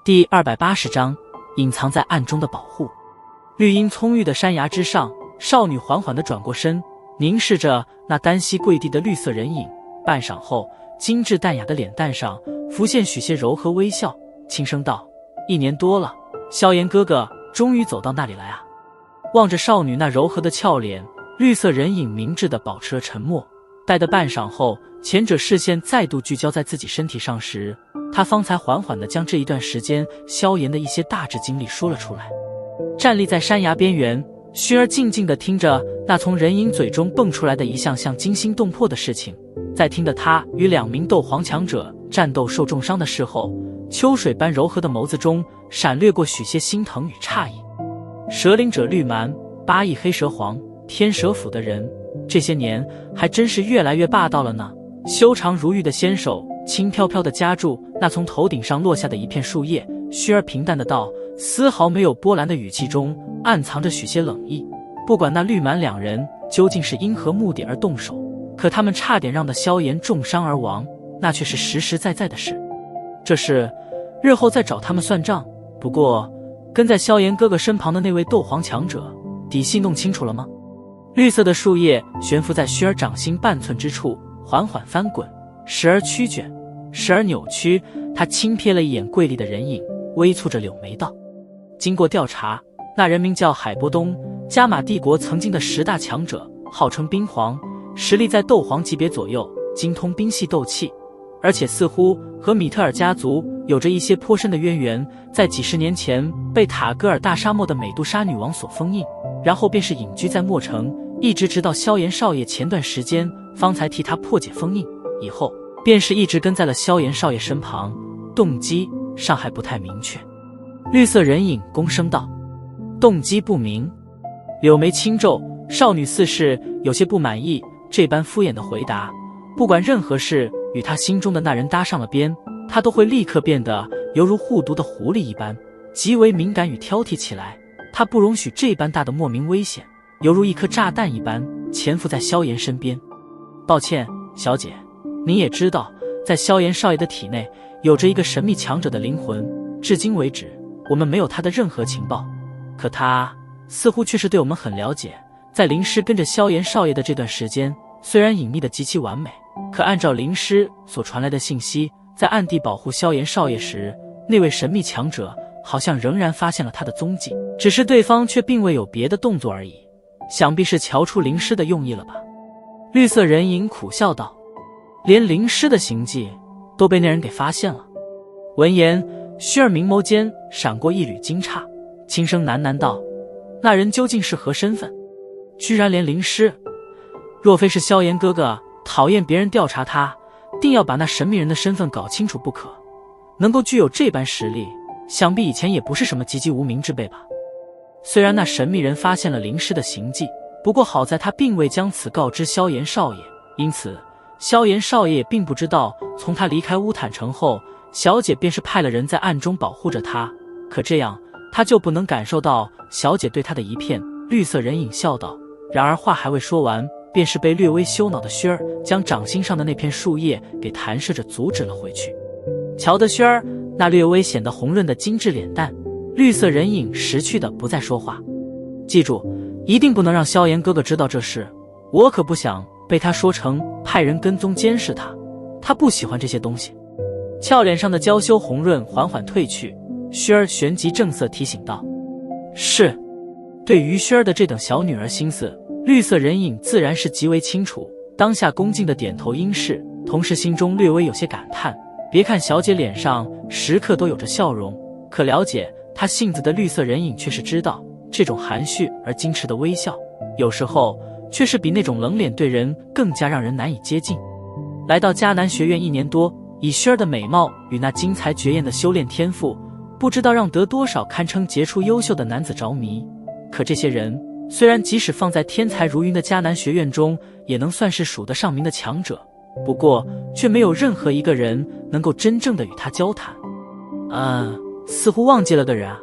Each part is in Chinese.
第280章，隐藏在暗中的保护。绿荫葱郁的山崖之上，少女缓缓地转过身，凝视着那单膝跪地的绿色人影。半晌后，精致淡雅的脸蛋上浮现许些柔和微笑，轻声道：“1年多了，萧炎哥哥终于走到那里来啊。”望着少女那柔和的俏脸，绿色人影明智地保持了沉默。待得半晌后，前者视线再度聚焦在自己身体上时，他方才缓缓地将这一段时间萧炎的一些大致经历说了出来。站立在山崖边缘，薰儿静静地听着那从人影嘴中蹦出来的一项项惊心动魄的事情，在听得他与2名斗皇强者战斗受重伤的事后，秋水般柔和的眸子中闪掠过许些心疼与诧异。蛇灵者绿蛮，8翼黑蛇皇，天蛇府的人，这些年还真是越来越霸道了呢。修长如玉的纤手轻飘飘地夹住那从头顶上落下的一片树叶，薰儿平淡的道，丝毫没有波澜的语气中暗藏着许些冷意。不管那绿蛮2人究竟是因何目的而动手，可他们差点让的萧炎重伤而亡，那却是实实在在的事。这事日后再找他们算账。不过跟在萧炎哥哥身旁的那位斗皇强者，底细弄清楚了吗？绿色的树叶悬浮在薰儿掌心半寸之处，缓缓翻滚，时而曲卷，时而扭曲。他轻瞥了一眼跪立的人影，微蹙着柳眉道：“经过调查，那人名叫海波东，加玛帝国曾经的10大强者，号称冰皇，实力在斗皇级别左右，精通冰系斗气，而且似乎和米特尔家族有着一些颇深的渊源，在几十年前被塔戈尔大沙漠的美杜莎女王所封印，然后便是隐居在墨城，一直到萧炎少爷前段时间方才替他破解封印，以后便是一直跟在了萧炎少爷身旁，动机尚还不太明确。”绿色人影躬声道：“动机不明。”柳眉轻皱，少女似是有些不满意这般敷衍的回答。不管任何事与她心中的那人搭上了边，她都会立刻变得犹如护犊的狐狸一般，极为敏感与挑剔起来。她不容许这般大的莫名危险，犹如一颗炸弹一般潜伏在萧炎身边。“抱歉，小姐，您也知道，在萧炎少爷的体内有着一个神秘强者的灵魂，至今为止我们没有他的任何情报，可他似乎却是对我们很了解。在灵师跟着萧炎少爷的这段时间，虽然隐秘的极其完美，可按照灵师所传来的信息，在暗地保护萧炎少爷时，那位神秘强者好像仍然发现了他的踪迹，只是对方却并未有别的动作而已，想必是瞧出灵师的用意了吧。”绿色人影苦笑道：“连灵师的行迹都被那人给发现了。”闻言，薰儿明眸间闪过一缕惊诧，轻声喃喃道：“那人究竟是何身份？居然连灵师？若非是萧炎哥哥讨厌别人调查他，定要把那神秘人的身份搞清楚不可。能够具有这般实力，想必以前也不是什么籍籍无名之辈吧？”虽然那神秘人发现了灵师的行迹，不过好在他并未将此告知萧炎少爷，因此萧炎少爷也并不知道，从他离开乌坦城后，小姐便是派了人在暗中保护着他，可这样他就不能感受到小姐对他的一片。绿色人影笑道，然而话还未说完，便是被略微羞恼的薰儿将掌心上的那片树叶给弹射着阻止了回去。瞧得薰儿那略微显得红润的精致脸蛋，绿色人影识趣的不再说话。“记住，一定不能让萧炎哥哥知道这事，我可不想被他说成派人跟踪监视他，他不喜欢这些东西。”俏脸上的娇羞红润缓缓褪去，薰儿旋即正色提醒道：“是。”对于薰儿的这等小女儿心思，绿色人影自然是极为清楚，当下恭敬的点头应是，同时心中略微有些感叹。别看小姐脸上时刻都有着笑容，可了解她性子的绿色人影却是知道，这种含蓄而矜持的微笑，有时候却是比那种冷脸对人更加让人难以接近。来到迦南学院1年多，以薰儿的美貌与那精彩绝艳的修炼天赋，不知道让得多少堪称杰出优秀的男子着迷。可这些人虽然即使放在天才如云的迦南学院中，也能算是数得上名的强者，不过却没有任何一个人能够真正的与他交谈。似乎忘记了个人啊，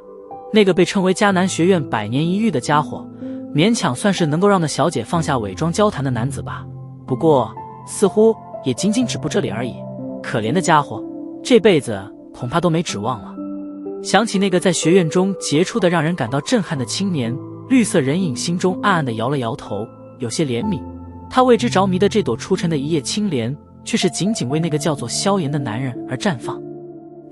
那个被称为迦南学院100年一遇的家伙，勉强算是能够让那小姐放下伪装交谈的男子吧，不过似乎也仅仅止步这里而已。可怜的家伙，这辈子恐怕都没指望了。想起那个在学院中杰出的让人感到震撼的青年，绿色人影心中暗暗地摇了摇头，有些怜悯。他为之着迷的这朵初晨的一叶青莲，却是仅仅为那个叫做萧炎的男人而绽放。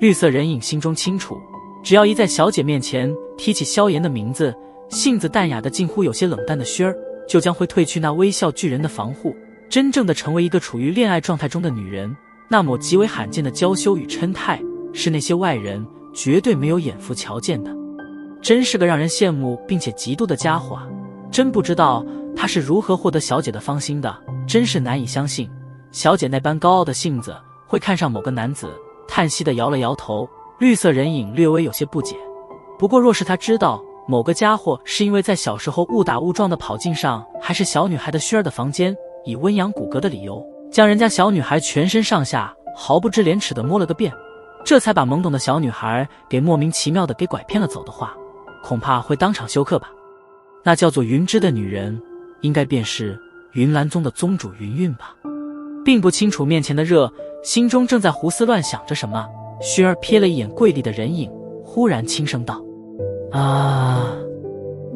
绿色人影心中清楚，只要一在小姐面前提起萧炎的名字，性子淡雅的近乎有些冷淡的薰儿就将会褪去那微笑巨人的防护，真正的成为一个处于恋爱状态中的女人。那抹极为罕见的娇羞与嗔态，是那些外人绝对没有眼福瞧见的。真是个让人羡慕并且嫉妒的家伙啊！真不知道他是如何获得小姐的芳心的，真是难以相信小姐那般高傲的性子会看上某个男子。叹息地摇了摇头，绿色人影略微有些不解。不过若是他知道某个家伙是因为在小时候误打误撞地跑进上还是小女孩的薰儿的房间，以温养骨骼的理由将人家小女孩全身上下毫不知廉耻地摸了个遍，这才把懵懂的小女孩给莫名其妙地给拐骗了走的话，恐怕会当场休克吧。那叫做云芝的女人，应该便是云岚宗的宗主云韵吧。并不清楚面前的热，心中正在胡思乱想着什么。薰儿瞥了一眼柜里的人影，忽然轻声道：啊。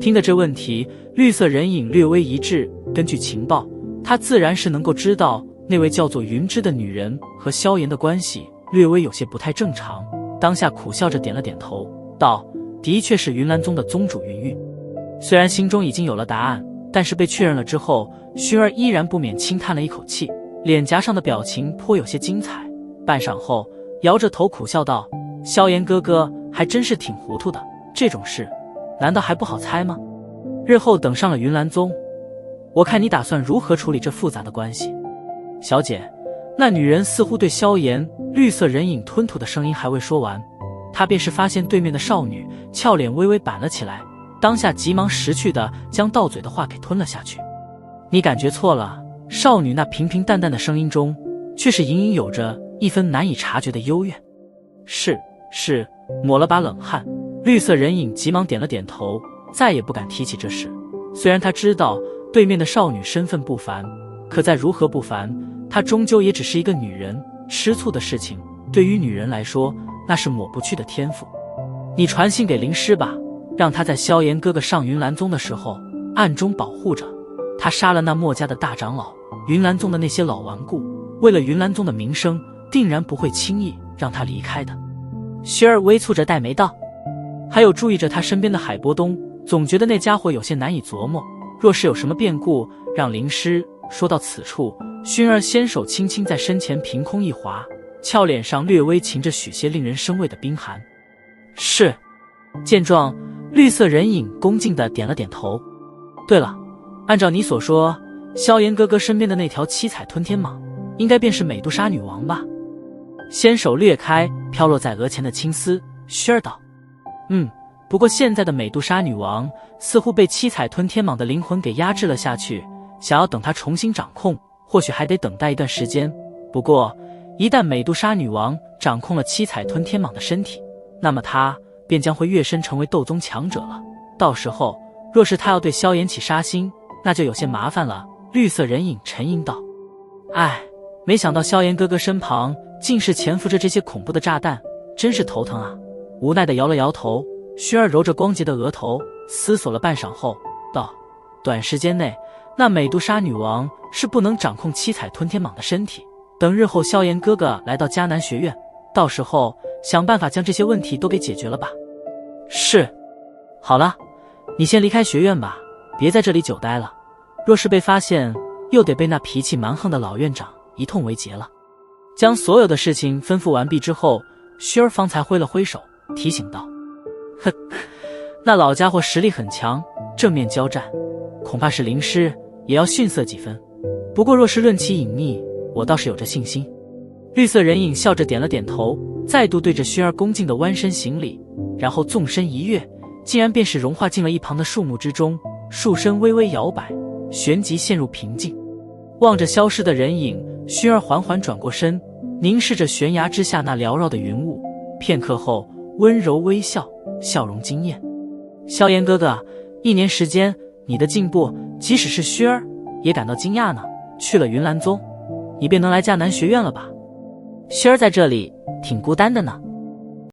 听着这问题，绿色人影略微一滞，根据情报，他自然是能够知道那位叫做云芝的女人和萧炎的关系略微有些不太正常，当下苦笑着点了点头，道：的确是云岚宗的宗主云韵。虽然心中已经有了答案，但是被确认了之后，薰儿依然不免轻叹了一口气，脸颊上的表情颇有些精彩。半晌后，摇着头苦笑道：萧炎哥哥还真是挺糊涂的，这种事难道还不好猜吗？日后等上了云岚宗，我看你打算如何处理这复杂的关系。小姐，那女人似乎对萧炎……绿色人影吞吐的声音还未说完，他便是发现对面的少女俏脸微微板了起来，当下急忙识趣的将到嘴的话给吞了下去。你感觉错了。少女那平平淡淡的声音中，却是隐隐有着一分难以察觉的幽怨。是，抹了把冷汗，绿色人影急忙点了点头，再也不敢提起这事。虽然他知道对面的少女身份不凡，可再如何不凡，她终究也只是一个女人，吃醋的事情对于女人来说，那是抹不去的天赋。你传信给灵师吧，让他在萧炎哥哥上云岚宗的时候暗中保护着他，杀了那墨家的大长老，云岚宗的那些老顽固，为了云岚宗的名声，定然不会轻易让他离开的。薰儿微蹙着黛眉道，还有注意着他身边的海波东，总觉得那家伙有些难以琢磨，若是有什么变故，让灵师。说到此处，薰儿纤手轻轻在身前凭空一划，俏脸上略微噙着许些令人生畏的冰寒。是。见状，绿色人影恭敬地点了点头。对了，按照你所说，萧炎哥哥身边的那条七彩吞天蟒，应该便是美杜莎女王吧？纤手掠开飘落在额前的青丝，薰儿道：不过现在的美杜莎女王似乎被七彩吞天蟒的灵魂给压制了下去，想要等她重新掌控，或许还得等待一段时间。不过一旦美杜莎女王掌控了七彩吞天蟒的身体，那么她便将会跃升成为斗宗强者了。到时候若是她要对萧炎起杀心，那就有些麻烦了。绿色人影沉吟道：哎，没想到萧炎哥哥身旁竟是潜伏着这些恐怖的炸弹，真是头疼啊。无奈地摇了摇头，薰儿揉着光洁的额头，思索了半晌后道：短时间内那美杜莎女王是不能掌控七彩吞天蟒的身体，等日后萧炎哥哥来到迦南学院，到时候想办法将这些问题都给解决了吧。是。好了，你先离开学院吧，别在这里久待了，若是被发现，又得被那脾气蛮横的老院长一通为结了。将所有的事情吩咐完毕之后，薰儿方才挥了挥手，提醒道：哼，那老家伙实力很强，正面交战，恐怕是灵师也要逊色几分。不过若是论其隐秘，我倒是有着信心。绿色人影笑着点了点头，再度对着薰儿恭敬地弯身行礼，然后纵身一跃，竟然便是融化进了一旁的树木之中，树身微微摇摆，旋即陷入平静。望着消失的人影，薰儿缓缓转过身，凝视着悬崖之下那缭绕的云雾，片刻后温柔微笑，笑容惊艳。萧炎哥哥，1年时间，你的进步，即使是薰儿也感到惊讶呢。去了云岚宗，你便能来迦南学院了吧？薰儿在这里挺孤单的呢。